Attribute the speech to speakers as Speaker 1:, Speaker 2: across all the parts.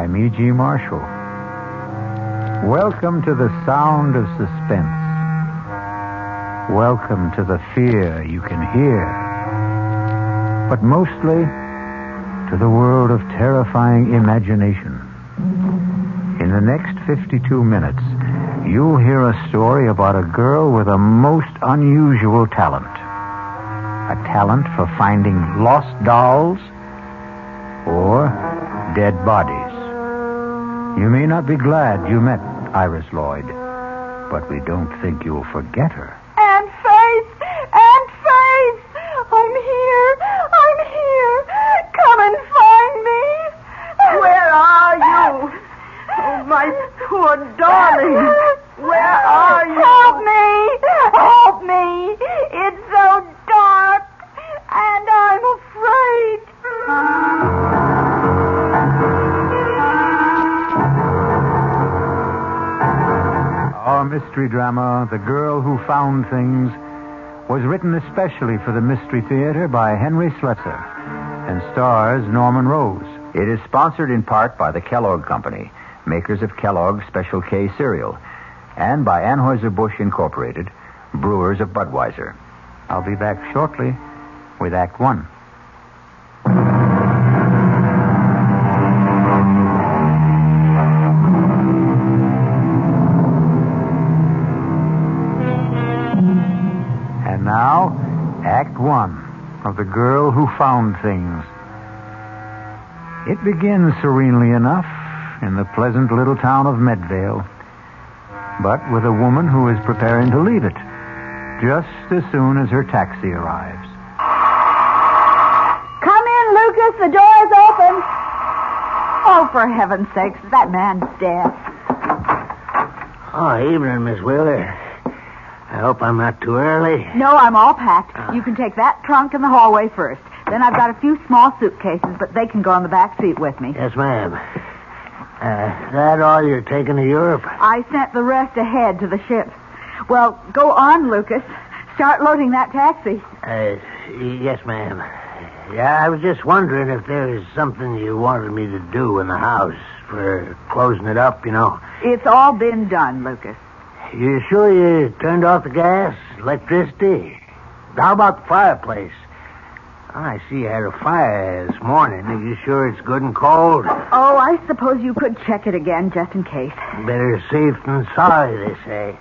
Speaker 1: I'm E.G. Marshall. Welcome to the sound of suspense. Welcome to the fear you can hear. But mostly to the world of terrifying imagination. In the next 52 minutes, you'll hear a story about a girl with a most unusual talent. A talent for finding lost dolls or dead bodies. You may not be glad you met Iris Lloyd, but we don't think you'll forget her.
Speaker 2: Aunt Faith! Aunt Faith! I'm here! I'm here! Come and find me!
Speaker 3: Where are you? Oh, my poor darling! Where are you?
Speaker 2: Help me! Help me! It's so dark, and I'm afraid.
Speaker 1: Our mystery drama, The Girl Who Found Things, was written especially for the Mystery Theater by Henry Slesser and stars Norman Rose. It is sponsored in part by the Kellogg Company, makers of Kellogg's Special K cereal, and by Anheuser-Busch Incorporated, brewers of Budweiser. I'll be back shortly with Act One. And now, Act One of The Girl Who Found Things. It begins serenely enough in the pleasant little town of Medvale, but with a woman who is preparing to leave it just as soon as her taxi arrives.
Speaker 2: Come in, Lucas. The door's open. Oh, for heaven's sakes, that man's dead.
Speaker 4: Oh, evening, Miss Wheeler. I hope I'm not too early.
Speaker 2: No, I'm all packed. You can take that trunk in the hallway first. Then I've got a few small suitcases, but they can go on the back seat with me.
Speaker 4: Yes, ma'am. That all you're taking to Europe?
Speaker 2: I sent the rest ahead to the ship. Well, go on, Lucas. Start loading that taxi.
Speaker 4: Yes, ma'am. Yeah, I was just wondering if there was something you wanted me to do in the house for closing it up, you know.
Speaker 2: It's all been done, Lucas.
Speaker 4: You sure you turned off the gas, electricity? How about the fireplace? I see you had a fire this morning. Are you sure it's good and cold?
Speaker 2: Oh, I suppose you could check it again just in case.
Speaker 4: Better safe than sorry, they say.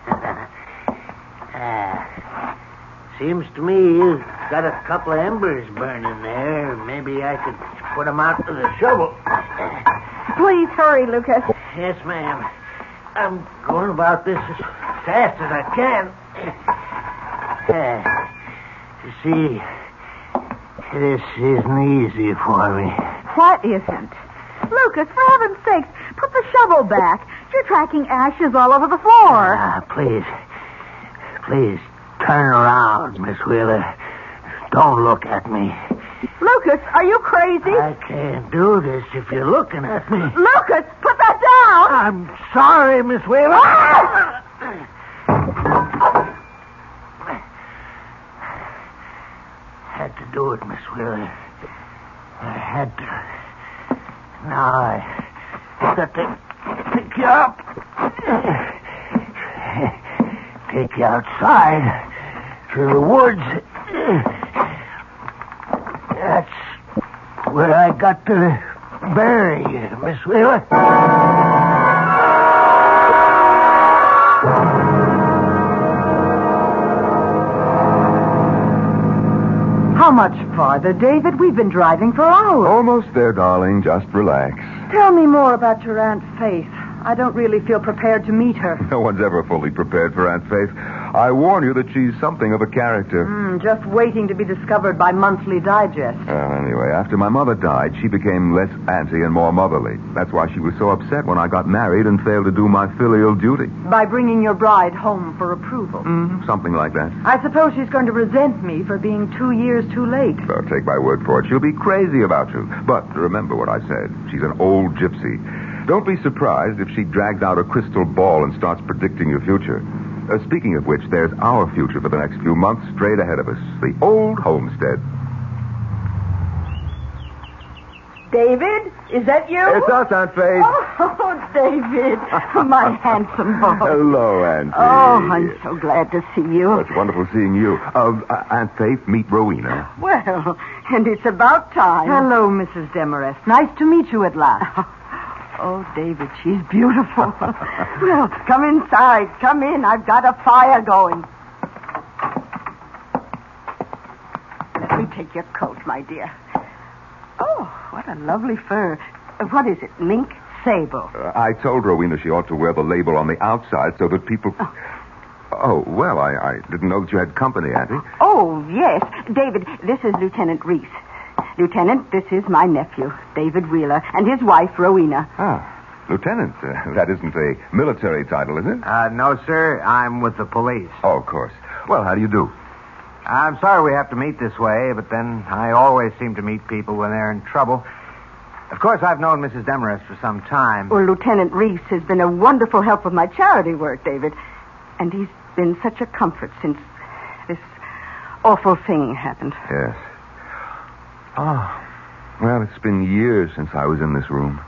Speaker 4: Seems to me you've got a couple of embers burning there. Maybe I could put them out with a shovel.
Speaker 2: Please hurry, Lucas.
Speaker 4: Yes, ma'am. I'm going about this as fast as I can. You see, this isn't easy for me.
Speaker 2: What isn't? Lucas, for heaven's sakes, put the shovel back. You're tracking ashes all over the floor.
Speaker 4: Please, turn around, Miss Wheeler. Don't look at me.
Speaker 2: Lucas, are you crazy?
Speaker 4: I can't do this if you're looking at me.
Speaker 2: Lucas, put that down!
Speaker 4: I'm sorry, Miss Wheeler. Had to do it, Miss Wheeler. I had to. Now I got to pick you up. Take you outside through the woods. That's where I got to bury you, Miss Wheeler.
Speaker 3: How much farther, David? We've been driving for hours.
Speaker 5: Almost there, darling. Just relax.
Speaker 3: Tell me more about your Aunt Faith. I don't really feel prepared to meet her.
Speaker 5: No one's ever fully prepared for Aunt Faith. I warn you that she's something of a character.
Speaker 3: Just waiting to be discovered by Monthly Digest.
Speaker 5: Anyway, after my mother died, she became less auntie and more motherly. That's why she was so upset when I got married and failed to do my filial duty.
Speaker 3: By bringing your bride home for approval.
Speaker 5: Something like that.
Speaker 3: I suppose she's going to resent me for being 2 years too late.
Speaker 5: So take my word for it. She'll be crazy about you. But remember what I said. She's an old gypsy. Don't be surprised if she drags out a crystal ball and starts predicting your future. Speaking of which, there's our future for the next few months straight ahead of us. The old homestead.
Speaker 3: David, is that you?
Speaker 5: It's us, Aunt Faith.
Speaker 3: Oh, David, my handsome boy.
Speaker 5: Hello, Auntie.
Speaker 3: Oh, I'm so glad to see you.
Speaker 5: It's wonderful seeing you. Aunt Faith, meet Rowena.
Speaker 3: Well, and it's about time.
Speaker 2: Hello, Mrs. Demarest. Nice to meet you at last.
Speaker 3: Oh, David, she's beautiful. Well, come inside. Come in. I've got a fire going. Let me take your coat, my dear. Oh, what a lovely fur. What is it, mink?
Speaker 2: Sable.
Speaker 5: I told Rowena she ought to wear the label on the outside so that people... Oh, well, I didn't know that you had company, Auntie.
Speaker 3: Oh, yes. David, this is Lieutenant Reese. Lieutenant, this is my nephew, David Wheeler, and his wife, Rowena.
Speaker 5: Ah, Lieutenant. That isn't a military title, is it?
Speaker 4: No, sir. I'm with the police.
Speaker 5: Oh, of course. Well, how do you do?
Speaker 4: I'm sorry we have to meet this way, but then I always seem to meet people when they're in trouble. Of course, I've known Mrs. Demarest for some time.
Speaker 3: Well, Lieutenant Reese has been a wonderful help with my charity work, David. And he's been such a comfort since this awful thing happened.
Speaker 5: Yes. Oh, well, it's been years since I was in this room.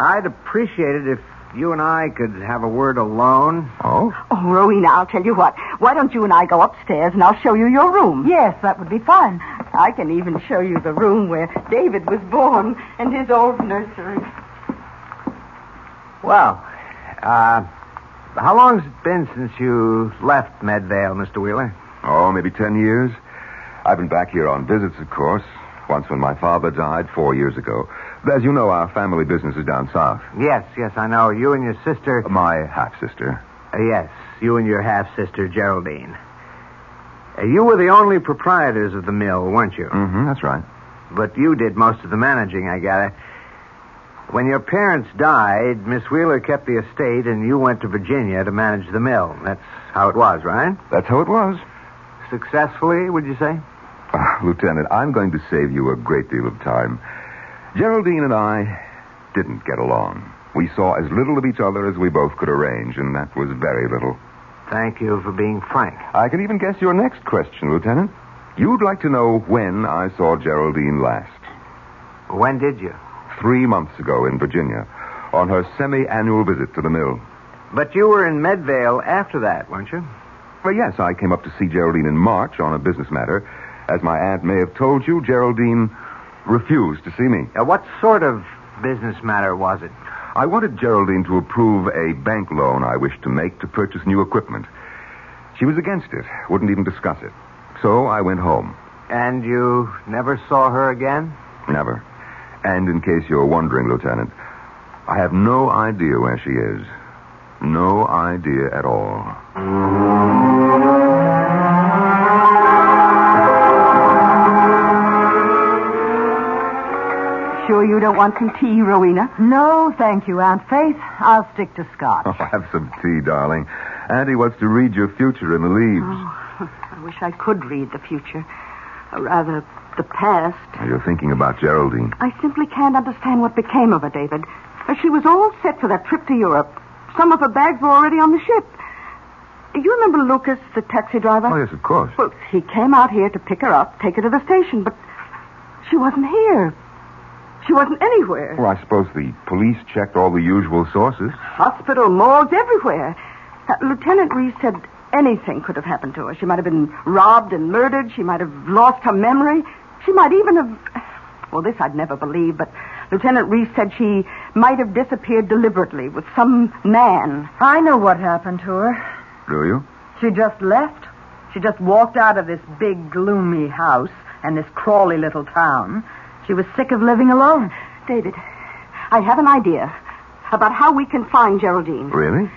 Speaker 4: I'd appreciate it if you and I could have a word alone.
Speaker 5: Oh?
Speaker 3: Oh, Rowena, I'll tell you what. Why don't you and I go upstairs and I'll show you your room?
Speaker 2: Yes, that would be fine.
Speaker 3: I can even show you the room where David was born and his old nursery.
Speaker 4: Well, how long's it been since you left Medvale, Mr. Wheeler?
Speaker 5: Oh, maybe 10 years. I've been back here on visits, of course. Once when my father died 4 years ago. As you know, our family business is down south.
Speaker 4: Yes, I know. You and your sister...
Speaker 5: My half-sister.
Speaker 4: Yes, you and your half-sister, Geraldine. You were the only proprietors of the mill, weren't you?
Speaker 5: Mm-hmm, that's right.
Speaker 4: But you did most of the managing, I gather. When your parents died, Miss Wheeler kept the estate and you went to Virginia to manage the mill. That's how it was, right?
Speaker 5: That's how it was.
Speaker 4: Successfully, would you say?
Speaker 5: Lieutenant, I'm going to save you a great deal of time. Geraldine and I didn't get along. We saw as little of each other as we both could arrange, and that was very little.
Speaker 4: Thank you for being frank.
Speaker 5: I can even guess your next question, Lieutenant. You'd like to know when I saw Geraldine last.
Speaker 4: When did you?
Speaker 5: 3 months ago in Virginia, on her semi-annual visit to the mill.
Speaker 4: But you were in Medvale after that, weren't you?
Speaker 5: Well, yes, I came up to see Geraldine in March on a business matter. As my aunt may have told you, Geraldine refused to see me.
Speaker 4: What sort of business matter was it?
Speaker 5: I wanted Geraldine to approve a bank loan I wished to make to purchase new equipment. She was against it, wouldn't even discuss it. So I went home.
Speaker 4: And you never saw her again?
Speaker 5: Never. And in case you're wondering, Lieutenant, I have no idea where she is. No idea at all.
Speaker 3: Sure you don't want some tea, Rowena?
Speaker 2: No, thank you, Aunt Faith. I'll stick to scotch.
Speaker 5: Oh, have some tea, darling. Auntie wants to read your future in the leaves.
Speaker 3: Oh, I wish I could read the future. Or rather, the past.
Speaker 5: You're thinking about Geraldine.
Speaker 3: I simply can't understand what became of her, David. She was all set for that trip to Europe. Some of her bags were already on the ship. You remember Lucas, the taxi driver?
Speaker 5: Oh, yes, of course.
Speaker 3: Well, he came out here to pick her up, take her to the station, but she wasn't here. She wasn't anywhere.
Speaker 5: Well, I suppose the police checked all the usual sources.
Speaker 3: Hospital, morgues, everywhere. Lieutenant Reese said anything could have happened to her. She might have been robbed and murdered. She might have lost her memory. She might even have... Well, this I'd never believe, but Lieutenant Reese said she might have disappeared deliberately with some man.
Speaker 2: I know what happened to her.
Speaker 5: Do you?
Speaker 2: She just left. She just walked out of this big, gloomy house and this crawly little town. She was sick of living alone.
Speaker 3: David, I have an idea about how we can find Geraldine.
Speaker 5: Really?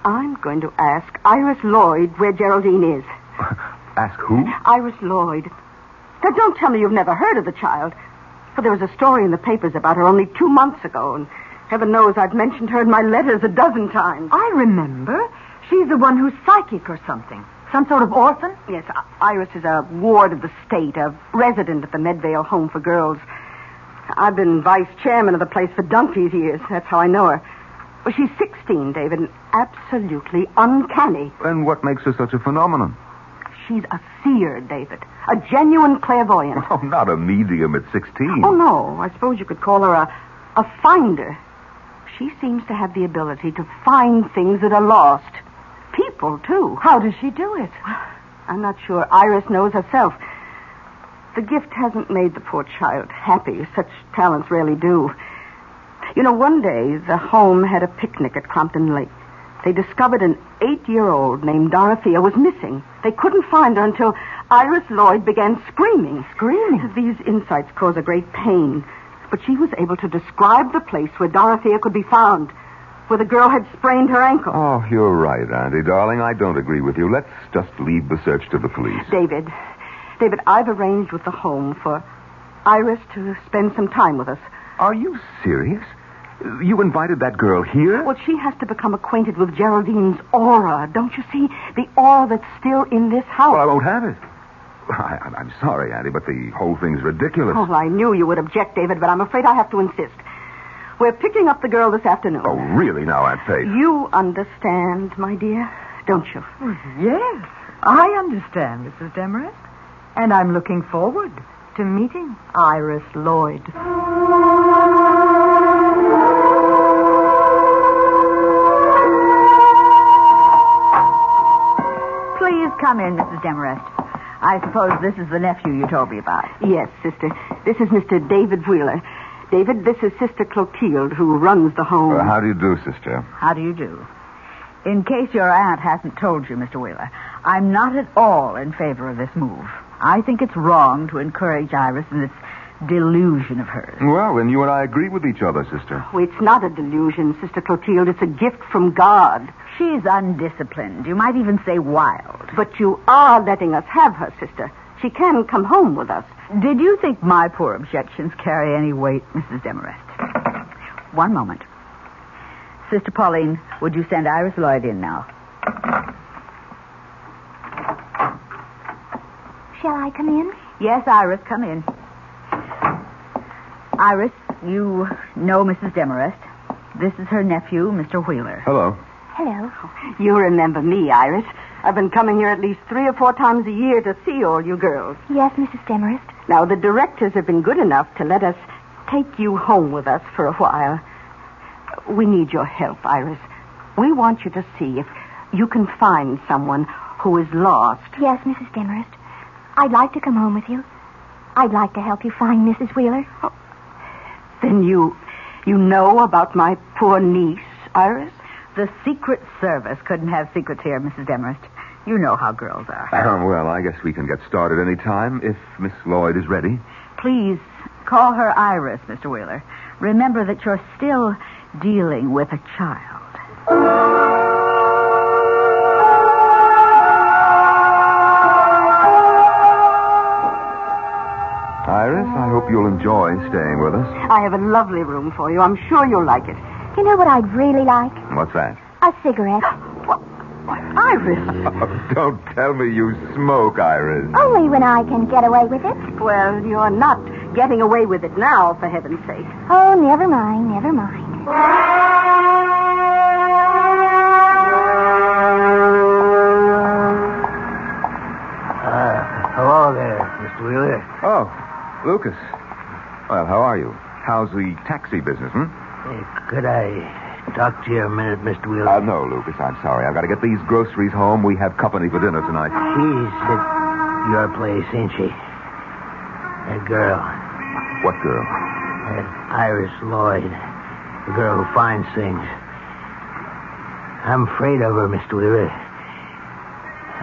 Speaker 3: I'm going to ask Iris Lloyd where Geraldine is.
Speaker 5: Ask who?
Speaker 3: Iris Lloyd. Now, don't tell me you've never heard of the child. Well, there was a story in the papers about her only 2 months ago, and heaven knows I've mentioned her in my letters a dozen times.
Speaker 2: I remember. She's the one who's psychic or something. Some sort of orphan?
Speaker 3: Yes, Iris is a ward of the state, a resident at the Medvale Home for Girls. I've been vice chairman of the place for donkey's years. That's how I know her. Well, she's 16, David, and absolutely uncanny.
Speaker 5: And what makes her such a phenomenon?
Speaker 3: She's a seer, David. A genuine clairvoyant.
Speaker 5: Oh, not a medium at 16.
Speaker 3: Oh, no. I suppose you could call her a finder. She seems to have the ability to find things that are lost. People, too.
Speaker 2: How does she do it?
Speaker 3: I'm not sure Iris knows herself. The gift hasn't made the poor child happy. Such talents rarely do. You know, one day, the home had a picnic at Crompton Lake. They discovered an 8-year-old named Dorothea was missing. They couldn't find her until Iris Lloyd began screaming.
Speaker 2: Screaming?
Speaker 3: These insights cause a great pain. But she was able to describe the place where Dorothea could be found, where the girl had sprained her ankle.
Speaker 5: Oh, you're right, Auntie, darling. I don't agree with you. Let's just leave the search to the police.
Speaker 3: David, I've arranged with the home for Iris to spend some time with us.
Speaker 5: Are you serious? You invited that girl here?
Speaker 3: Well, she has to become acquainted with Geraldine's aura. Don't you see? The aura that's still in this house.
Speaker 5: Well, I won't have it. I'm sorry, Auntie, but the whole thing's ridiculous.
Speaker 3: Oh, I knew you would object, David, but I'm afraid I have to insist. We're picking up the girl this afternoon.
Speaker 5: Oh, really now, Aunt Faith?
Speaker 3: You understand, my dear, don't you?
Speaker 2: Yes, I understand, Mrs. Demarest. And I'm looking forward to meeting Iris Lloyd.
Speaker 6: Please come in, Mrs. Demarest. I suppose this is the nephew you told me about.
Speaker 3: Yes, sister. This is Mr. David Wheeler. David, this is Sister Clotilde, who runs the home.
Speaker 5: How do you do, sister?
Speaker 6: How do you do? In case your aunt hasn't told you, Mr. Wheeler, I'm not at all in favor of this move. I think it's wrong to encourage Iris in this delusion of hers.
Speaker 5: Well, then you and I agree with each other, sister.
Speaker 3: Oh, it's not a delusion, Sister Clotilde. It's a gift from God.
Speaker 6: She's undisciplined. You might even say wild.
Speaker 3: But you are letting us have her, sister. She can come home with us.
Speaker 6: Did you think my poor objections carry any weight, Mrs. Demarest? One moment. Sister Pauline, would you send Iris Lloyd in now?
Speaker 7: Shall I come in?
Speaker 6: Yes, Iris, come in. Iris, you know Mrs. Demarest. This is her nephew, Mr. Wheeler.
Speaker 5: Hello.
Speaker 7: Hello.
Speaker 3: You remember me, Iris. I've been coming here at least 3 or 4 times a year to see all you girls.
Speaker 7: Yes, Mrs. Demarest.
Speaker 3: Now, the directors have been good enough to let us take you home with us for a while. We need your help, Iris. We want you to see if you can find someone who is lost.
Speaker 7: Yes, Mrs. Demarest. I'd like to come home with you. I'd like to help you find Mrs. Wheeler.
Speaker 3: Oh. Then you know about my poor niece, Iris?
Speaker 6: The Secret Service couldn't have secrets here, Mrs. Demarest. You know how girls are.
Speaker 5: Well, I guess we can get started any time if Miss Lloyd is ready.
Speaker 6: Please call her Iris, Mr. Wheeler. Remember that you're still dealing with a child.
Speaker 5: Iris, I hope you'll enjoy staying with us.
Speaker 3: I have a lovely room for you. I'm sure you'll like it.
Speaker 7: You know what I'd really like?
Speaker 5: What's that?
Speaker 7: A cigarette.
Speaker 3: What, Iris?
Speaker 5: Oh, don't tell me you smoke, Iris.
Speaker 7: Only when I can get away with it.
Speaker 3: Well, you're not getting away with it now, for heaven's sake.
Speaker 7: Oh, never mind, never mind.
Speaker 4: Hello there, Mr. Wheeler.
Speaker 5: Oh, Lucas. Well, how are you? How's the taxi business,
Speaker 4: Hey, could I talk to you a minute, Mr. Wheeler?
Speaker 5: No, Lucas, I'm sorry. I've got to get these groceries home. We have company for dinner tonight.
Speaker 4: She's at your place, ain't she? That girl.
Speaker 5: What girl?
Speaker 4: That Iris Lloyd. The girl who finds things. I'm afraid of her, Mr. Wheeler.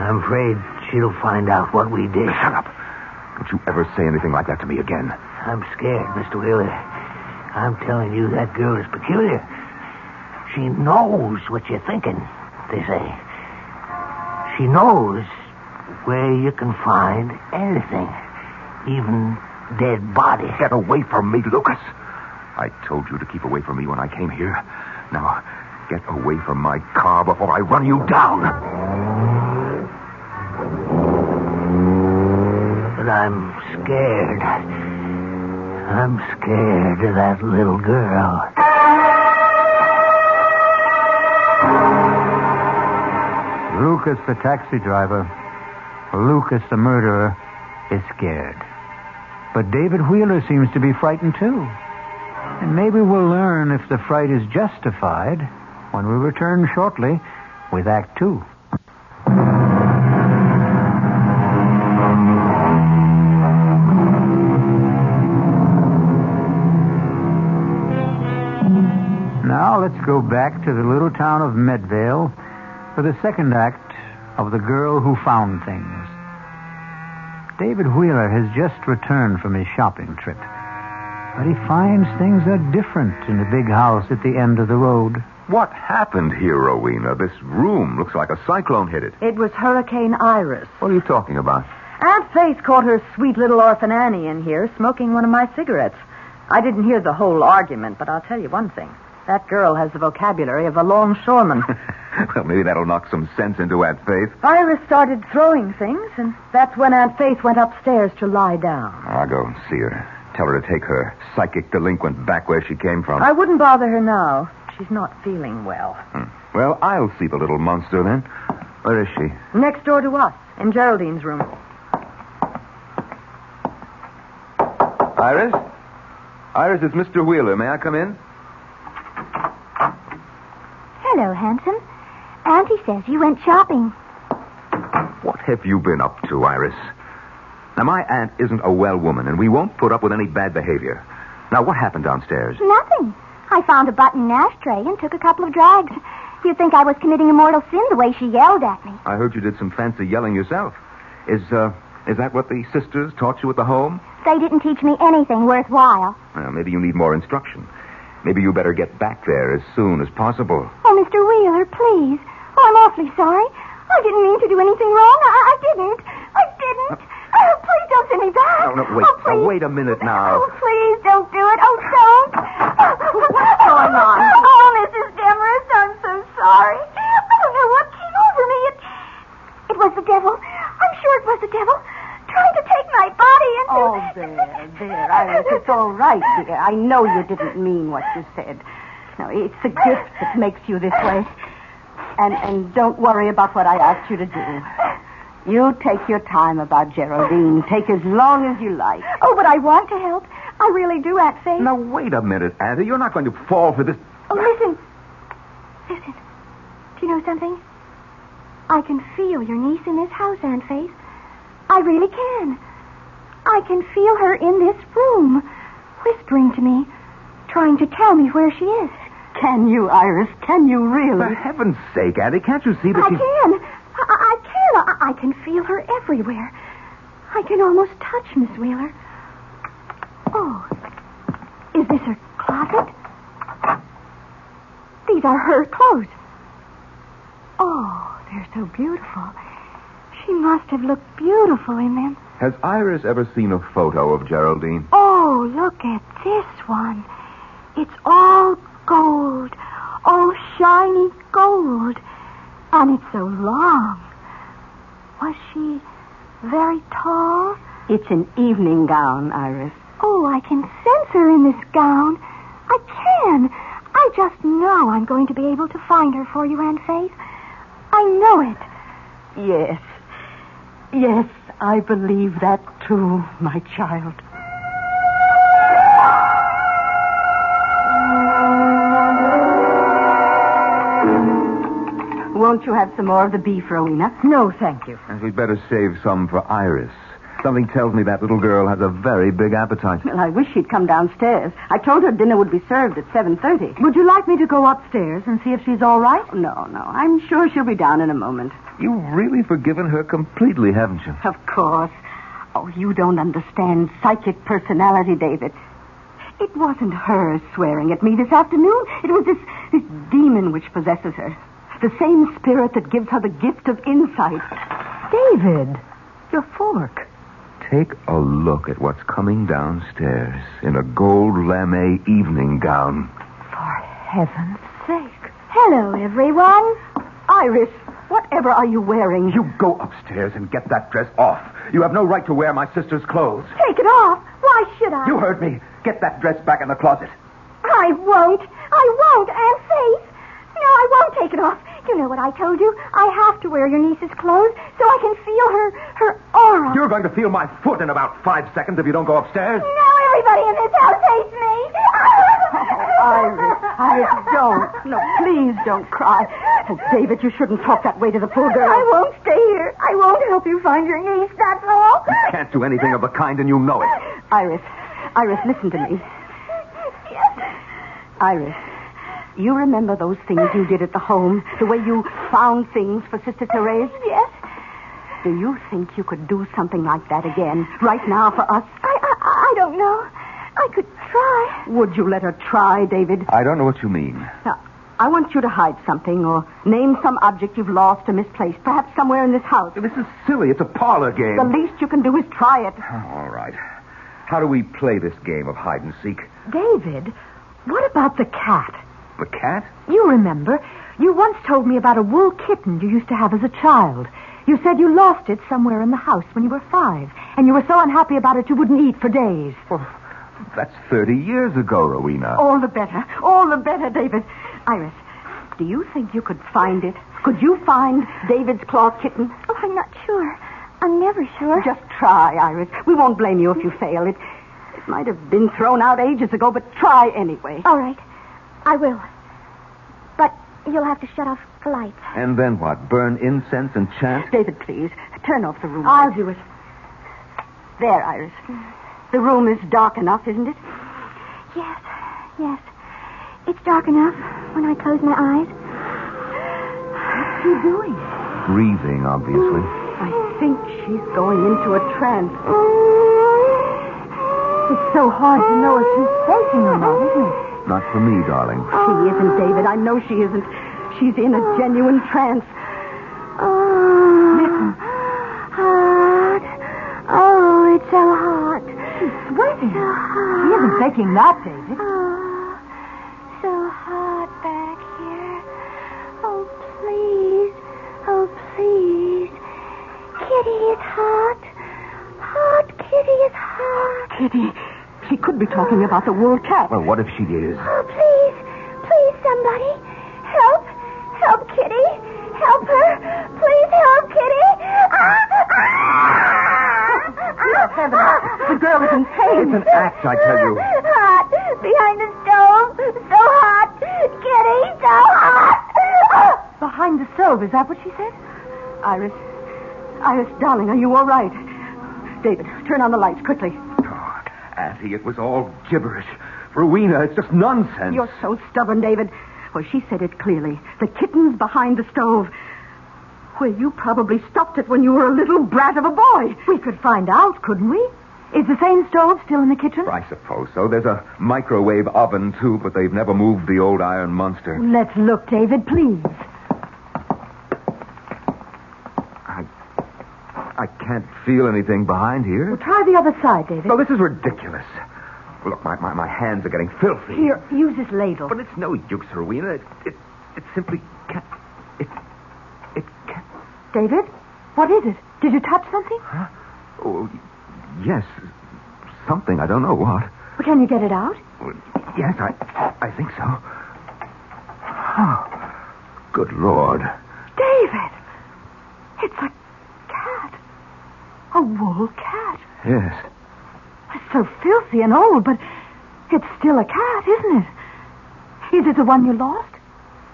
Speaker 4: I'm afraid she'll find out what we did.
Speaker 5: Shut up. Don't you ever say anything like that to me again.
Speaker 4: I'm scared, Mr. Wheeler. I'm telling you, that girl is peculiar. She knows what you're thinking, they say. She knows where you can find anything, even dead bodies.
Speaker 5: Get away from me, Lucas. I told you to keep away from me when I came here. Now, get away from my car before I run you down.
Speaker 4: But I'm scared. I'm scared of that little girl.
Speaker 1: Lucas, the taxi driver, Lucas, the murderer, is scared. But David Wheeler seems to be frightened, too. And maybe we'll learn if the fright is justified when we return shortly with Act 2. Now let's go back to the little town of Medvale for the second act of The Girl Who Found Things. David Wheeler has just returned from his shopping trip, but he finds things are different in the big house at the end of the road.
Speaker 5: What happened here, Rowena? This room looks like a cyclone hit it.
Speaker 3: It was Hurricane Iris.
Speaker 5: What are you talking about?
Speaker 3: Aunt Faith caught her sweet little orphan Annie in here smoking one of my cigarettes. I didn't hear the whole argument, but I'll tell you one thing. That girl has the vocabulary of a longshoreman.
Speaker 5: Well, maybe that'll knock some sense into Aunt Faith.
Speaker 3: Iris started throwing things, and that's when Aunt Faith went upstairs to lie down.
Speaker 5: I'll go and see her. Tell her to take her psychic delinquent back where she came from.
Speaker 3: I wouldn't bother her now. She's not feeling well.
Speaker 5: Well, I'll see the little monster then. Where is she?
Speaker 3: Next door to us, in Geraldine's room.
Speaker 5: Iris? Iris, it's Mr. Wheeler. May I come in?
Speaker 7: Hello, handsome. Auntie says you went shopping.
Speaker 5: What have you been up to, Iris? Now, my aunt isn't a well woman, and we won't put up with any bad behavior. Now, what happened downstairs?
Speaker 7: Nothing. I found a button ashtray and took a couple of drags. You'd think I was committing a mortal sin the way she yelled at me.
Speaker 5: I heard you did some fancy yelling yourself. Is that what the sisters taught you at the home?
Speaker 7: They didn't teach me anything worthwhile.
Speaker 5: Well, maybe you need more instruction. Maybe you better get back there as soon as possible.
Speaker 7: Oh, Mr. Wheeler, please. Oh, I'm awfully sorry. I didn't mean to do anything wrong. I didn't. Oh, please don't send me back.
Speaker 5: No, wait.
Speaker 7: Oh, please.
Speaker 5: Now, wait a minute now.
Speaker 7: Oh, please don't do it. Oh, don't.
Speaker 3: What's going on?
Speaker 7: Oh, Mrs. Demarest, I'm so sorry. I don't know what came over me. It was the devil. I'm sure it was the devil. Trying to take my body and...
Speaker 3: Oh, there, Iris. It's all right, dear. I know you didn't mean what you said. No, it's a gift that makes you this way. And don't worry about what I asked you to do. You take your time about Geraldine. Take as long as you like.
Speaker 7: Oh, but I want to help. I really do, Aunt Faith.
Speaker 5: Now, wait a minute, Auntie. You're not going to fall for this...
Speaker 7: Oh, listen. Listen. Do you know something? I can feel your niece in this house, Aunt Faith. I really can. I can feel her in this room, whispering to me, trying to tell me where she is.
Speaker 3: Can you, Iris? Can you really?
Speaker 5: For heaven's sake, Auntie, can't you see that
Speaker 7: I can. I can feel her everywhere. I can almost touch Miss Wheeler. Oh, is this her closet? These are her clothes. Oh, they're so beautiful. She must have looked beautiful in them.
Speaker 5: Has Iris ever seen a photo of Geraldine?
Speaker 7: Oh, look at this one. It's all gold. All shiny gold. And it's so long. Was she very tall?
Speaker 3: It's an evening gown, Iris.
Speaker 7: Oh, I can sense her in this gown. I can. I just know I'm going to be able to find her for you, Aunt Faith. I know it.
Speaker 3: Yes. Yes, I believe that too, my child. Won't you have some more of the beef, Rowena?
Speaker 6: No, thank you.
Speaker 5: And we'd better save some for Iris. Something tells me that little girl has a very big appetite.
Speaker 3: Well, I wish she'd come downstairs. I told her dinner would be served at 7:30.
Speaker 6: Would you like me to go upstairs and see if she's all right?
Speaker 3: No. I'm sure she'll be down in a moment.
Speaker 5: You've really forgiven her completely, haven't you?
Speaker 3: Of course. Oh, you don't understand psychic personality, David. It wasn't her swearing at me this afternoon. It was this demon which possesses her. The same spirit that gives her the gift of insight.
Speaker 6: David, your fork.
Speaker 5: Take a look at what's coming downstairs in a gold lame evening gown.
Speaker 6: For heaven's sake.
Speaker 7: Hello, everyone.
Speaker 3: Iris, whatever are you wearing?
Speaker 5: You go upstairs and get that dress off. You have no right to wear my sister's clothes.
Speaker 7: Take it off. Why should I?
Speaker 5: You heard me. Get that dress back in the closet.
Speaker 7: I won't, Aunt Faith. No, I won't take it off. You know what I told you? I have to wear your niece's clothes so I can feel her aura.
Speaker 8: You're going to feel my foot in about 5 seconds if you don't go upstairs.
Speaker 7: Now everybody in this house hates me.
Speaker 3: Iris, don't. No, please don't cry. Oh, David, you shouldn't talk that way to the poor girl.
Speaker 7: I won't stay here. I won't help you find your niece, that's all.
Speaker 8: You can't do anything of the kind, and you know it.
Speaker 3: Iris, listen to me.
Speaker 7: Yes.
Speaker 3: Iris, you remember those things you did at the home? The way you found things for Sister Therese?
Speaker 7: Yes.
Speaker 3: Do you think you could do something like that again, right now for us?
Speaker 7: I don't know. I could try.
Speaker 3: Would you let her try, David?
Speaker 5: I don't know what you mean.
Speaker 3: Now, I want you to hide something or name some object you've lost or misplaced, perhaps somewhere in this house.
Speaker 5: This is silly. It's a parlor game.
Speaker 3: The least you can do is try it.
Speaker 5: Oh, all right. How do we play this game of hide and seek?
Speaker 6: David, what about the cat?
Speaker 5: The cat?
Speaker 6: You remember, you once told me about a wool kitten you used to have as a child. You said you lost it somewhere in the house when you were 5, and you were so unhappy about it you wouldn't eat for days.
Speaker 5: Well, that's 30 years ago, Rowena.
Speaker 3: All the better, David. Iris, do you think you could find it? Could you find David's cloth kitten?
Speaker 7: Oh, I'm not sure. I'm never sure.
Speaker 3: Just try, Iris. We won't blame you if you fail. It might have been thrown out ages ago, but try anyway.
Speaker 7: All right. I will. But you'll have to shut off the lights.
Speaker 5: And then what? Burn incense and chant?
Speaker 3: David, please, turn off the room
Speaker 6: I'll
Speaker 3: light.
Speaker 6: do it.
Speaker 3: There, Iris. The room is dark enough, isn't it?
Speaker 7: Yes. It's dark enough when I close my eyes.
Speaker 6: What's she doing?
Speaker 5: Breathing, obviously.
Speaker 3: I think she's going into a trance.
Speaker 6: It's so hard to know if she's faking or not, isn't it?
Speaker 5: Not for me, darling.
Speaker 3: She isn't, David. I know she isn't. She's in a genuine trance.
Speaker 6: Listen.
Speaker 7: Hot. Oh, it's so hot.
Speaker 6: She's sweating.
Speaker 7: So hot.
Speaker 6: She isn't faking that, David.
Speaker 7: Oh, so hot back here. Oh, please. Oh, please. Kitty is hot. Hot Kitty is hot.
Speaker 3: Kitty, she could be talking about the wool cat.
Speaker 5: Well, what if she is?
Speaker 7: Oh, please. Please, somebody. Help. Help Kitty. Help her. Please help Kitty.
Speaker 3: Dear heavens, the girl is in pain.
Speaker 5: It's an act, I tell you.
Speaker 7: Hot. Behind the stove. So hot. Kitty, so hot.
Speaker 6: Behind the stove, is that what she said?
Speaker 3: Iris, darling, are you all right? David, turn on the lights quickly.
Speaker 5: Oh, Auntie, it was all gibberish. Rowena, it's just nonsense.
Speaker 3: You're so stubborn, David. Well, she said it clearly. The kitten's behind the stove. Well, you probably stopped it when you were a little brat of a boy.
Speaker 6: We could find out, couldn't we? Is the same stove still in the kitchen?
Speaker 5: I suppose so. There's a microwave oven, too, but they've never moved the old iron monster.
Speaker 6: Let's look, David, please.
Speaker 5: I can't feel anything behind here.
Speaker 6: Well, try the other side, David.
Speaker 5: Well, this is ridiculous. Look, my hands are getting filthy.
Speaker 6: Here, use this ladle.
Speaker 5: But it's no use, Rowena. It simply can't. It can't.
Speaker 6: David, what is it? Did you touch something?
Speaker 5: Huh? Oh, yes. Something. I don't know what.
Speaker 6: Well, can you get it out?
Speaker 5: Well, yes, I think so. Oh, good Lord.
Speaker 6: David! It's a cat. A wool cat.
Speaker 5: Yes.
Speaker 6: It's so filthy and old, but it's still a cat, isn't it? Is it the one you lost?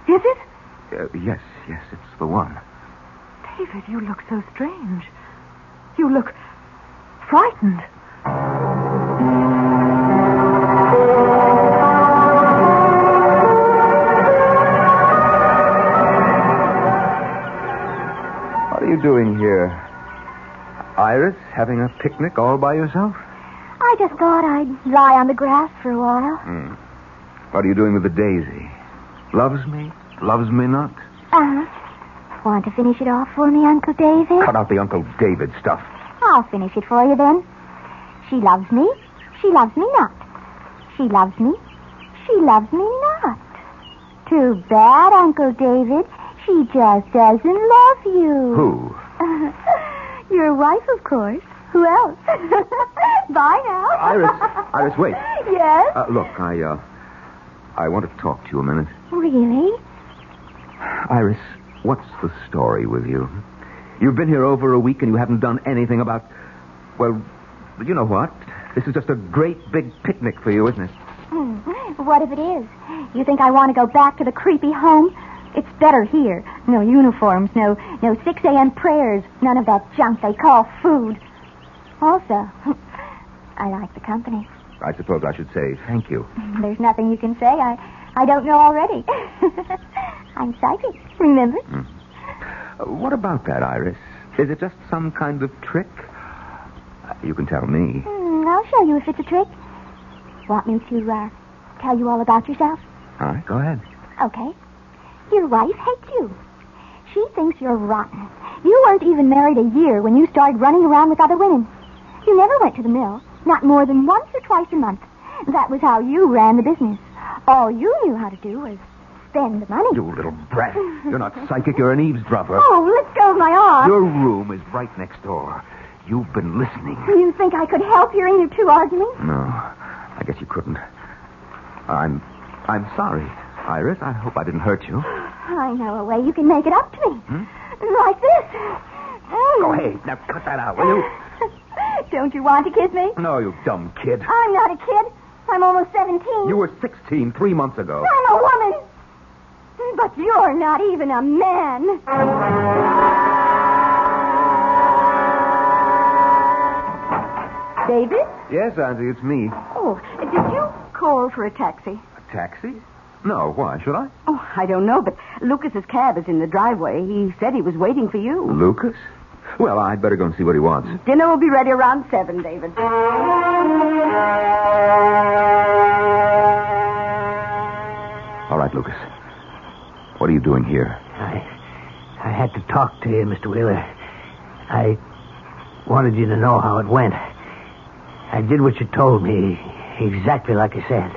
Speaker 6: Is it?
Speaker 5: Yes, it's the one.
Speaker 6: David, you look so strange. You look frightened.
Speaker 5: What are you doing here? Iris, having a picnic all by yourself?
Speaker 7: I just thought I'd lie on the grass for a while.
Speaker 5: What are you doing with the daisy? Loves me? Loves me not?
Speaker 7: Want to finish it off for me, Uncle David?
Speaker 5: Cut out the Uncle David stuff.
Speaker 7: I'll finish it for you then. She loves me. She loves me not. She loves me. She loves me not. Too bad, Uncle David. She just doesn't love you.
Speaker 5: Who?
Speaker 7: Your wife, of course. Who else? Bye now.
Speaker 5: Iris, wait.
Speaker 7: Yes?
Speaker 5: Look, I want to talk to you a minute.
Speaker 7: Really?
Speaker 8: Iris, what's the story with you? You've been here over a week and you haven't done anything about... Well, you know what? This is just a great big picnic for you, isn't it?
Speaker 7: What if it is? You think I want to go back to the creepy home? It's better here. No uniforms, no 6 a.m. prayers, none of that junk they call food. Also, I like the company.
Speaker 8: I suppose I should say thank you.
Speaker 7: There's nothing you can say I don't know already. I'm psychic, remember?
Speaker 8: What about that, Iris? Is it just some kind of trick? You can tell me.
Speaker 7: I'll show you if it's a trick. Want me to tell you all about yourself?
Speaker 8: All right, go ahead.
Speaker 7: Okay. Your wife hates you. She thinks you're rotten. You weren't even married a year when you started running around with other women. You never went to the mill, not more than once or twice a month. That was how you ran the business. All you knew how to do was spend the money.
Speaker 8: You little brat. You're not psychic, you're an eavesdropper.
Speaker 7: Oh, let go of my arm.
Speaker 8: Your room is right next door. You've been listening.
Speaker 7: You think I could help hearing you two arguing?
Speaker 8: No, I guess you couldn't. I'm sorry, Iris. I hope I didn't hurt you.
Speaker 7: I know a way you can make it up to me. Like this.
Speaker 8: Go ahead. Now cut that out, will you?
Speaker 7: Don't you want to kiss me?
Speaker 8: No, you dumb kid.
Speaker 7: I'm not a kid. I'm almost 17.
Speaker 8: You were 16 3 months ago.
Speaker 7: I'm a woman. But you're not even a man. David?
Speaker 8: Yes, Auntie, it's me.
Speaker 3: Oh, did you call for a taxi?
Speaker 8: A taxi? No, why? Should I?
Speaker 3: Oh, I don't know, but Lucas's cab is in the driveway. He said he was waiting for you.
Speaker 8: Lucas? Well, I'd better go and see what he wants.
Speaker 3: Dinner will be ready around 7, David.
Speaker 8: All right, Lucas. What are you doing here?
Speaker 4: I had to talk to you, Mr. Wheeler. I wanted you to know how it went. I did what you told me, exactly like I said.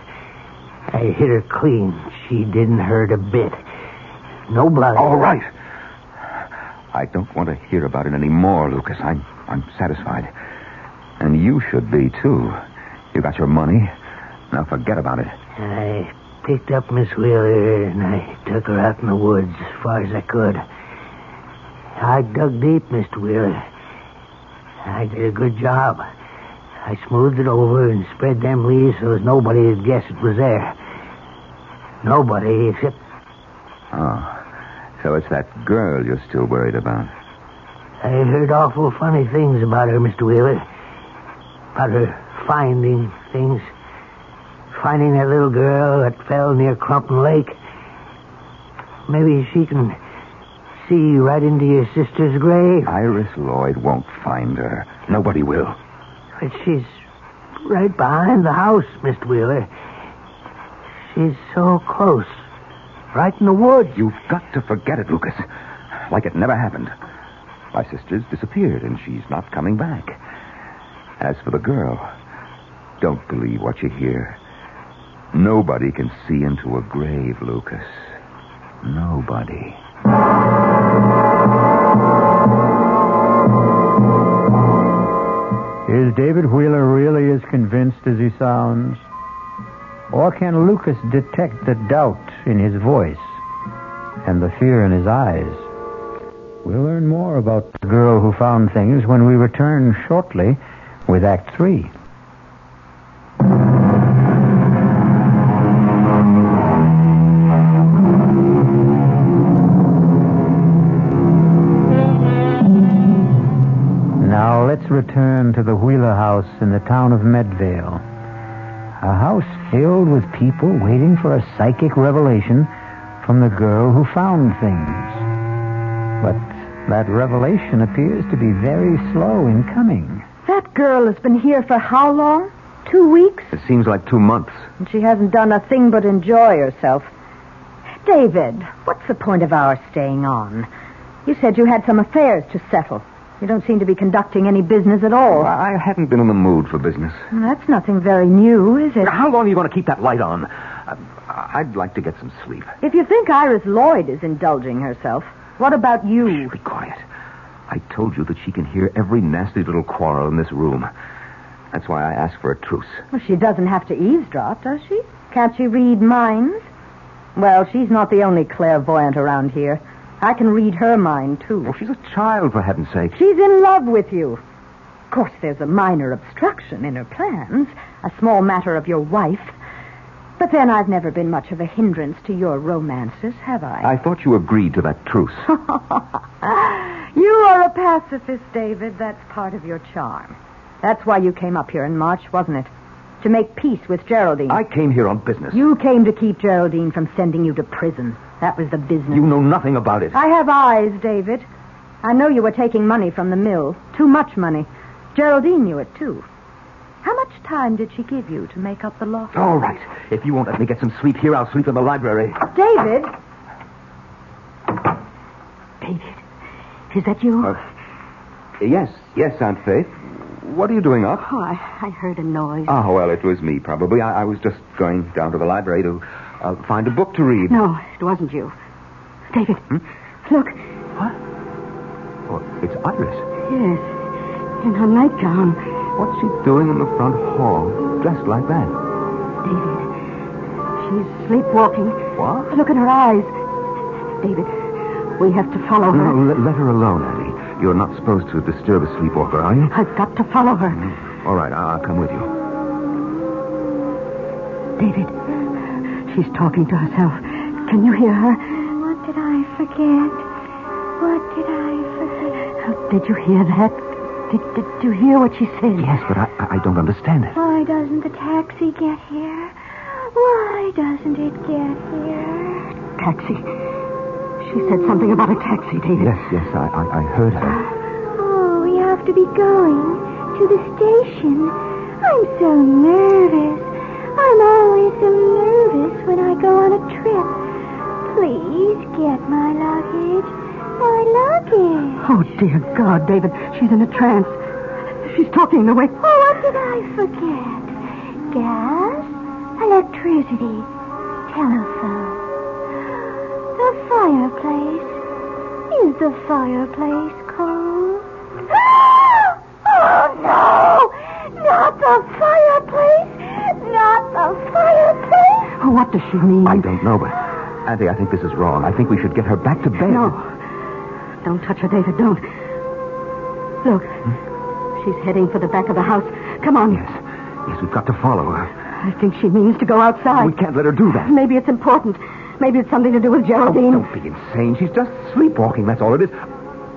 Speaker 4: I hit her clean. She didn't hurt a bit. No blood.
Speaker 8: All right. I don't want to hear about it anymore, Lucas. I'm satisfied. And you should be, too. You got your money. Now forget about it.
Speaker 4: I picked up Miss Wheeler and I took her out in the woods as far as I could. I dug deep, Mr. Wheeler. I did a good job. I smoothed it over and spread them leaves so as nobody would guess it was there. Nobody except...
Speaker 8: Oh, so it's that girl you're still worried about.
Speaker 4: I heard awful funny things about her, Mr. Wheeler. About her finding things. Finding that little girl that fell near Crumpton Lake. Maybe she can see right into your sister's grave.
Speaker 8: Iris Lloyd won't find her. Nobody will.
Speaker 4: But she's right behind the house, Mr. Wheeler. She's so close. Right in the woods.
Speaker 8: You've got to forget it, Lucas. Like it never happened. My sister's disappeared, and she's not coming back. As for the girl, don't believe what you hear. Nobody can see into a grave, Lucas. Nobody.
Speaker 1: Is David Wheeler really as convinced as he sounds? Or can Lucas detect the doubt in his voice and the fear in his eyes? We'll learn more about the girl who found things when we return shortly with Act 3. Now let's return to the Wheeler house in the town of Medvale. A house filled with people waiting for a psychic revelation from the girl who found things. But that revelation appears to be very slow in coming.
Speaker 6: That girl has been here for how long? 2 weeks?
Speaker 8: It seems like 2 months.
Speaker 6: And she hasn't done a thing but enjoy herself. David, what's the point of our staying on? You said you had some affairs to settle. You don't seem to be conducting any business at all.
Speaker 8: Well, I haven't been in the mood for business.
Speaker 6: That's nothing very new, is it?
Speaker 8: How long are you going to keep that light on? I'd like to get some sleep.
Speaker 6: If you think Iris Lloyd is indulging herself, what about you?
Speaker 8: Be quiet. I told you that she can hear every nasty little quarrel in this room. That's why I asked for a truce.
Speaker 6: Well, she doesn't have to eavesdrop, does she? Can't she read minds? Well, she's not the only clairvoyant around here. I can read her mind, too.
Speaker 8: Well, she's a child, for heaven's sake.
Speaker 6: She's in love with you. Of course, there's a minor obstruction in her plans, a small matter of your wife. But then I've never been much of a hindrance to your romances, have I?
Speaker 8: I thought you agreed to that truce.
Speaker 6: You are a pacifist, David. That's part of your charm. That's why you came up here in March, wasn't it? To make peace with Geraldine.
Speaker 8: I came here on business.
Speaker 6: You came to keep Geraldine from sending you to prison. That was the business.
Speaker 8: You know nothing about it.
Speaker 6: I have eyes, David. I know you were taking money from the mill. Too much money. Geraldine knew it, too. How much time did she give you to make up the loss?
Speaker 8: All right. If you won't let me get some sleep here, I'll sleep in the library.
Speaker 6: David?
Speaker 3: David, is that you?
Speaker 8: Yes, Aunt Faith. What are you doing up?
Speaker 3: Oh, I heard a noise.
Speaker 8: Oh, well, it was me, probably. I was just going down to the library to find a book to read.
Speaker 3: No, it wasn't you. David, look.
Speaker 8: What? Oh, it's Iris.
Speaker 3: Yes, in her nightgown.
Speaker 8: What's she doing in the front hall, dressed like that?
Speaker 3: David, she's sleepwalking.
Speaker 8: What?
Speaker 3: Look at her eyes. David, we have to follow her.
Speaker 8: No, let her alone, Auntie. You're not supposed to disturb a sleepwalker, are you?
Speaker 3: I've got to follow her.
Speaker 8: All right, I'll come with you.
Speaker 3: David, she's talking to herself. Can you hear her?
Speaker 7: What did I forget? What did I forget?
Speaker 3: Did you hear that? Did you hear what she said?
Speaker 8: Yes, but I don't understand it.
Speaker 7: Why doesn't the taxi get here? Why doesn't it get here?
Speaker 3: Taxi. She said something about a taxi, David.
Speaker 8: Yes, I heard her.
Speaker 7: Oh, we have to be going to the station. I'm so nervous. I'm always so nervous when I go on a trip. Please get my luggage. My luggage.
Speaker 3: Oh, dear God, David. She's in a trance. She's talking the way...
Speaker 7: Oh, what did I forget? Gas, electricity, telephone. The fireplace. Is the fireplace cold? Oh, no! Not the fireplace! Not the fireplace!
Speaker 3: Oh, what does she mean?
Speaker 8: I don't know, but... Auntie, I think this is wrong. I think we should get her back to bed.
Speaker 3: No. Don't touch her, David. Don't. Look. She's heading for the back of the house. Come on.
Speaker 8: Yes, we've got to follow her.
Speaker 3: I think she means to go outside.
Speaker 8: We can't let her do that.
Speaker 3: Maybe it's important. Maybe it's something to do with Geraldine.
Speaker 8: Oh, don't be insane. She's just sleepwalking, that's all it is.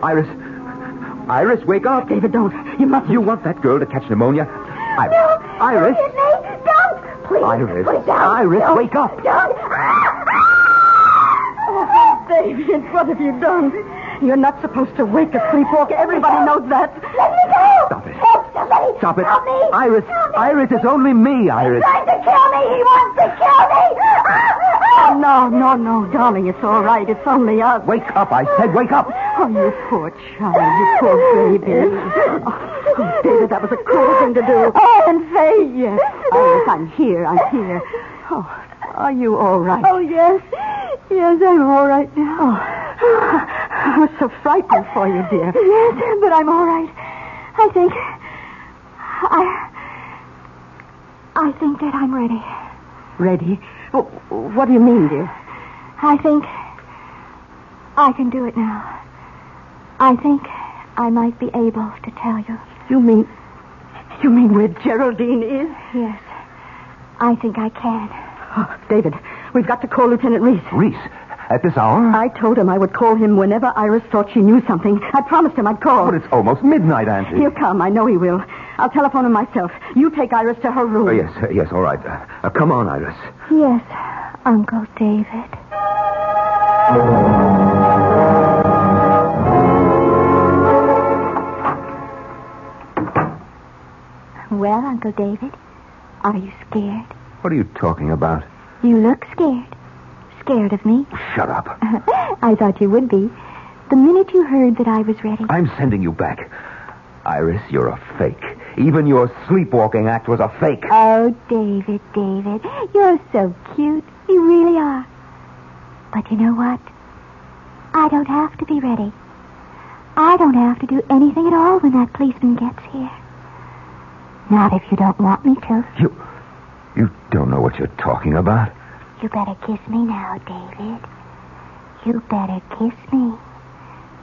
Speaker 8: Iris, wake up.
Speaker 3: David, don't. You mustn't.
Speaker 8: You want that girl to catch pneumonia? Iris.
Speaker 7: No,
Speaker 8: Iris.
Speaker 7: Don't. Please.
Speaker 8: Iris.
Speaker 7: Please don't.
Speaker 8: Iris,
Speaker 7: Don't.
Speaker 8: wake up.
Speaker 7: Don't.
Speaker 3: Oh, David, what have you done? You're not supposed to wake a sleepwalker. Everybody knows that.
Speaker 7: Let me go.
Speaker 8: Stop it.
Speaker 7: Help somebody.
Speaker 8: Stop it.
Speaker 7: Help me.
Speaker 8: Iris.
Speaker 7: Help me.
Speaker 8: Iris, it's only me, Iris.
Speaker 7: He's trying to kill me. He wants to kill me.
Speaker 3: No, darling, it's all right. It's only us.
Speaker 8: Wake up, I said, wake up.
Speaker 3: Oh, you poor child, you poor baby. Oh, David, that was a cruel thing to do.
Speaker 7: Oh, and Faye.
Speaker 3: Yes, Iris, I'm here. Oh, are you all right?
Speaker 7: Oh, yes. Yes, I'm all right now.
Speaker 3: Oh, I was so frightened for you, dear.
Speaker 7: Yes, but I'm all right. I think that I'm ready.
Speaker 3: Ready? What do you mean, dear?
Speaker 7: I think I can do it now. I think I might be able to tell you.
Speaker 3: You mean where Geraldine is?
Speaker 7: Yes, I think I can.
Speaker 3: Oh, David, we've got to call Lieutenant Reese.
Speaker 8: Reese? At this hour?
Speaker 3: I told him I would call him whenever Iris thought she knew something. I promised him I'd call.
Speaker 8: But it's almost midnight, Auntie.
Speaker 3: He'll come. I know he will. I'll telephone him myself. You take Iris to her room.
Speaker 8: Yes, all right. Come on, Iris.
Speaker 7: Yes, Uncle David. Well, Uncle David, are you scared?
Speaker 8: What are you talking about?
Speaker 7: You look scared. Scared of me?
Speaker 8: Shut up.
Speaker 7: I thought you would be. The minute you heard that I was ready.
Speaker 8: I'm sending you back. Iris, you're a fake. Even your sleepwalking act was a fake.
Speaker 7: Oh, David, you're so cute. You really are. But you know what? I don't have to be ready. I don't have to do anything at all when that policeman gets here. Not if you don't want me to.
Speaker 8: You don't know what you're talking about.
Speaker 7: You better kiss me now, David. You better kiss me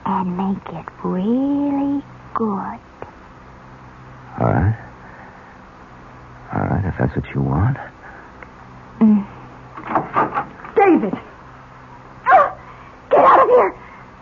Speaker 7: and make it really good.
Speaker 8: All right. All right, if that's what you want.
Speaker 3: David!
Speaker 7: Get out of here!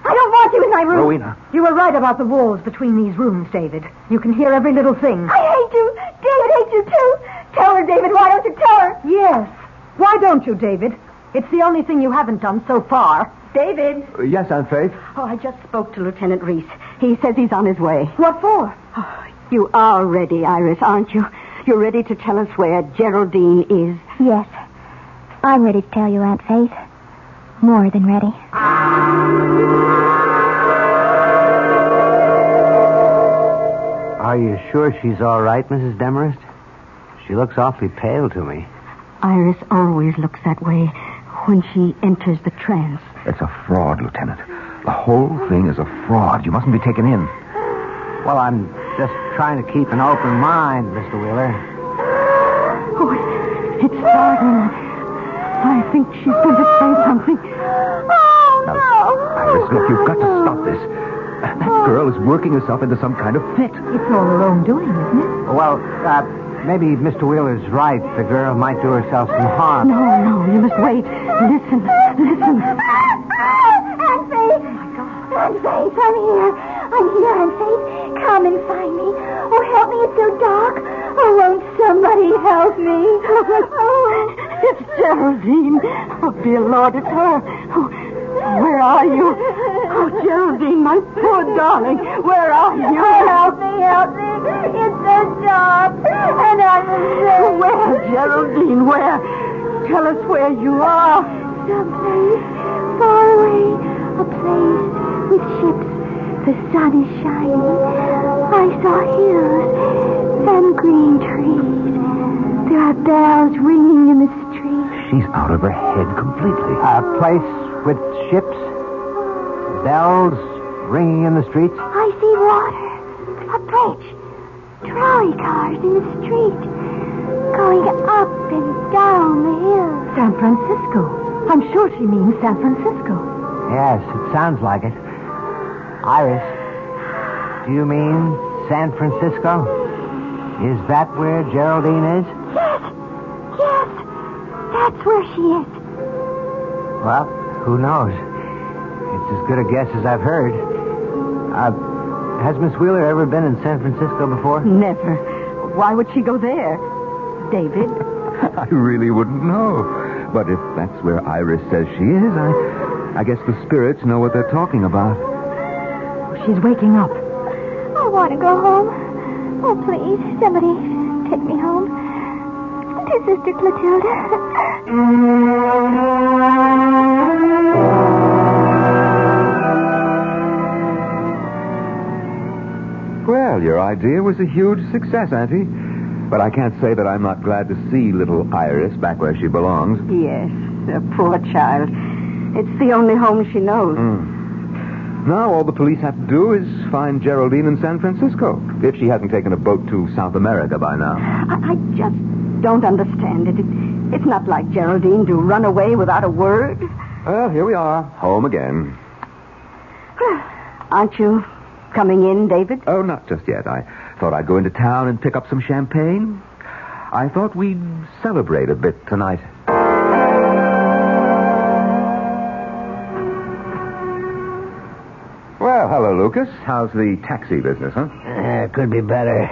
Speaker 7: I don't want you in my room.
Speaker 8: Rowena.
Speaker 6: You were right about the walls between these rooms, David. You can hear every little thing.
Speaker 7: I hate you. David hates you, too. Tell her, David. Why don't you tell her?
Speaker 6: Yes. Why don't you, David? It's the only thing you haven't done so far.
Speaker 3: David!
Speaker 8: Yes, Aunt Faith?
Speaker 3: Oh, I just spoke to Lieutenant Reese. He says he's on his way.
Speaker 6: What for?
Speaker 3: Oh, you are ready, Iris, aren't you? You're ready to tell us where Geraldine is.
Speaker 7: Yes. I'm ready to tell you, Aunt Faith. More than ready.
Speaker 4: Are you sure she's all right, Mrs. Demarest? She looks awfully pale to me.
Speaker 3: Iris always looks that way when she enters the trance.
Speaker 8: It's a fraud, Lieutenant. The whole thing is a fraud. You mustn't be taken in.
Speaker 4: Well, I'm just trying to keep an open mind, Mr. Wheeler.
Speaker 3: Oh, it's starting. I think she's going to say something.
Speaker 7: Oh, no.
Speaker 8: Iris, look, you've got to stop this. That girl is working herself into some kind of fit.
Speaker 6: It's all her own doing, isn't it?
Speaker 4: Well, maybe Mr. Wheeler's right. The girl might do herself some harm.
Speaker 3: No, you must wait. Listen.
Speaker 7: Aunt Faith. Oh, my God. Aunt Faith, I'm here. Aunt Faith. Come and find me. Oh, help me. It's so dark. Oh, won't somebody help me?
Speaker 3: Oh, it's Geraldine. Oh, dear Lord, it's her. Oh, where are you? Oh, Geraldine, my poor darling. Where are you?
Speaker 7: Help me. It's so dark. And I'm afraid.
Speaker 3: Where, Geraldine, where? Tell us where you are.
Speaker 7: Someplace far away. A place with ships. The sun is shining. I saw hills and green trees. There are bells ringing in the street.
Speaker 8: She's out of her head completely.
Speaker 4: A place with ships, bells ringing in the streets.
Speaker 7: I see water. A bridge. Trolley cars in the street. Going up and down the hill.
Speaker 6: San Francisco. I'm sure she means San Francisco.
Speaker 4: Yes, it sounds like it. Iris, do you mean San Francisco? Is that where Geraldine is?
Speaker 7: Yes. That's where she is.
Speaker 4: Well, who knows? It's as good a guess as I've heard. Has Miss Wheeler ever been in San Francisco before?
Speaker 3: Never. Why would she go there? David?
Speaker 5: I really wouldn't know. But if that's where Iris says she is, I guess the spirits know what they're talking about.
Speaker 6: She's waking up.
Speaker 7: I want to go home. Oh, please, somebody take me home. To Sister Clotilda.
Speaker 5: Well, your idea was a huge success, Auntie. But I can't say that I'm not glad to see little Iris back where she belongs.
Speaker 3: Yes, a poor child. It's the only home she knows.
Speaker 5: Now all the police have to do is find Geraldine in San Francisco, if she hasn't taken a boat to South America by now.
Speaker 3: I just don't understand it. It's not like Geraldine to run away without a word.
Speaker 5: Well, here we are, home again.
Speaker 3: Aren't you coming in, David?
Speaker 5: Oh, not just yet. I thought I'd go into town and pick up some champagne. I thought we'd celebrate a bit tonight. Well, hello, Lucas. How's the taxi business, huh?
Speaker 4: Could be better.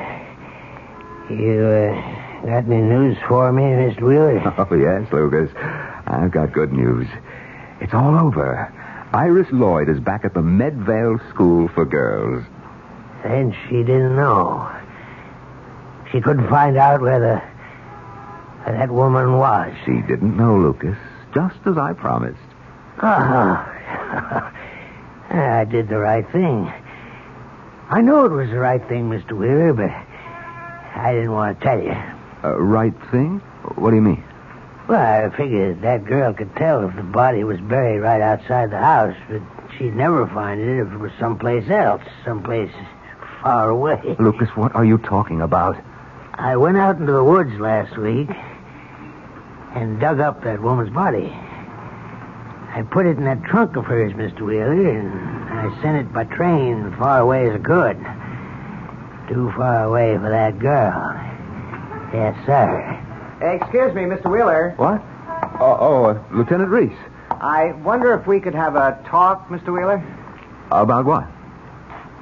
Speaker 4: You got any news for me, Mr. Wheeler?
Speaker 5: Oh, yes, Lucas. I've got good news. It's all over. Iris Lloyd is back at the Medvale School for Girls.
Speaker 4: And she didn't know. She couldn't find out where that woman was.
Speaker 5: She didn't know, Lucas, just as I promised.
Speaker 4: Oh. I did the right thing. I knew it was the right thing, Mr. Wheeler, but I didn't want to tell you.
Speaker 5: Right thing? What do you mean?
Speaker 4: Well, I figured that girl could tell if the body was buried right outside the house, but she'd never find it if it was someplace else, someplace far away.
Speaker 5: Lucas, what are you talking about?
Speaker 4: I went out into the woods last week, and dug up that woman's body. I put it in that trunk of hers, Mr. Wheeler, and I sent it by train far away as I could. Too far away for that girl. Yes, sir.
Speaker 9: Excuse me, Mr. Wheeler.
Speaker 5: What? Lieutenant Reese.
Speaker 9: I wonder if we could have a talk, Mr. Wheeler?
Speaker 5: About what?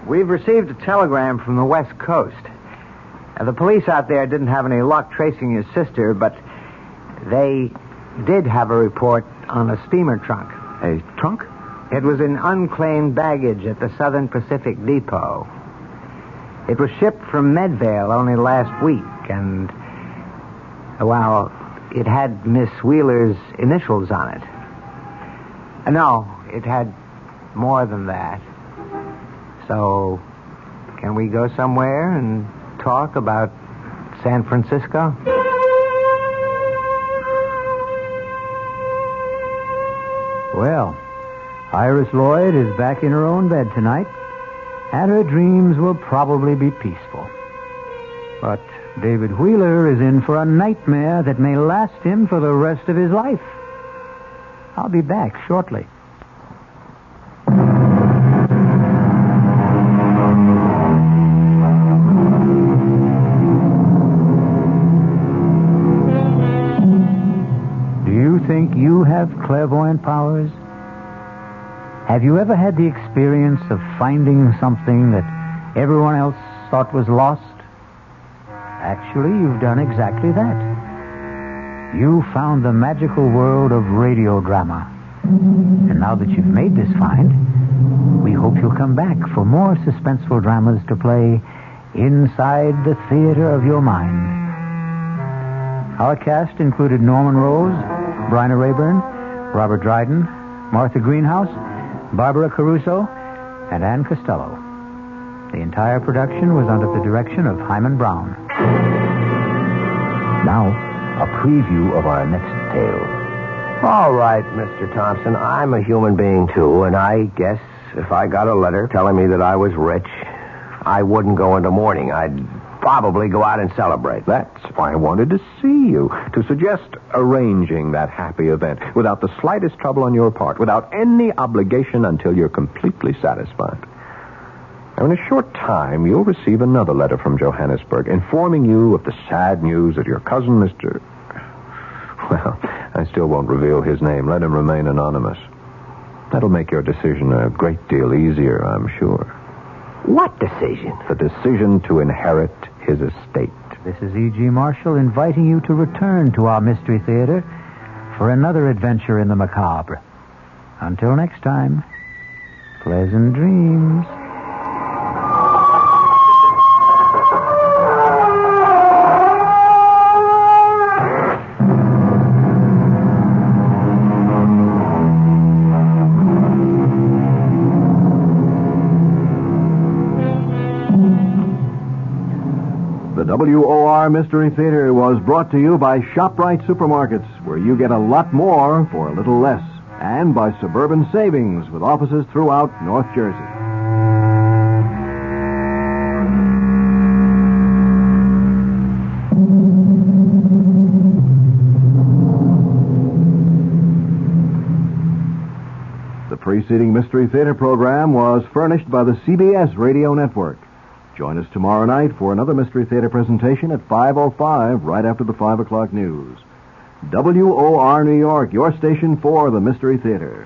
Speaker 9: We've received a telegram from the West Coast. The police out there didn't have any luck tracing your sister, but they did have a report on a steamer trunk.
Speaker 5: A trunk?
Speaker 9: It was in unclaimed baggage at the Southern Pacific Depot. It was shipped from Medvale only last week, and, well, it had Miss Wheeler's initials on it. No, it had more than that. So, can we go somewhere and talk about San Francisco?
Speaker 1: Well, Iris Lloyd is back in her own bed tonight, and her dreams will probably be peaceful. But David Wheeler is in for a nightmare that may last him for the rest of his life. I'll be back shortly. Do you think you have clairvoyant powers? Have you ever had the experience of finding something that everyone else thought was lost? Actually, you've done exactly that. You found the magical world of radio drama. And now that you've made this find, we hope you'll come back for more suspenseful dramas to play inside the theater of your mind. Our cast included Norman Rose, Bryna Rayburn, Robert Dryden, Martha Greenhouse, Barbara Caruso, and Ann Costello. The entire production was under the direction of Hyman Brown.
Speaker 8: Now, a preview of our next tale.
Speaker 10: All right, Mr. Thompson, I'm a human being, too, and I guess if I got a letter telling me that I was rich, I wouldn't go into mourning. I'd probably go out and celebrate.
Speaker 11: That's why I wanted to see you, to suggest arranging that happy event without the slightest trouble on your part, without any obligation until you're completely satisfied. Now, in a short time, you'll receive another letter from Johannesburg informing you of the sad news that your cousin, Mr. Well, I still won't reveal his name. Let him remain anonymous. That'll make your decision a great deal easier, I'm sure.
Speaker 10: What decision?
Speaker 11: The decision to inherit his estate.
Speaker 1: This is E.G. Marshall inviting you to return to our Mystery Theater for another adventure in the macabre. Until next time, pleasant dreams.
Speaker 12: WOR Mystery Theater was brought to you by ShopRite Supermarkets, where you get a lot more for a little less, and by Suburban Savings, with offices throughout North Jersey. The preceding Mystery Theater program was furnished by the CBS Radio Network. Join us tomorrow night for another Mystery Theater presentation at 5:05, right after the 5 o'clock news. WOR New York, your station for the Mystery Theater.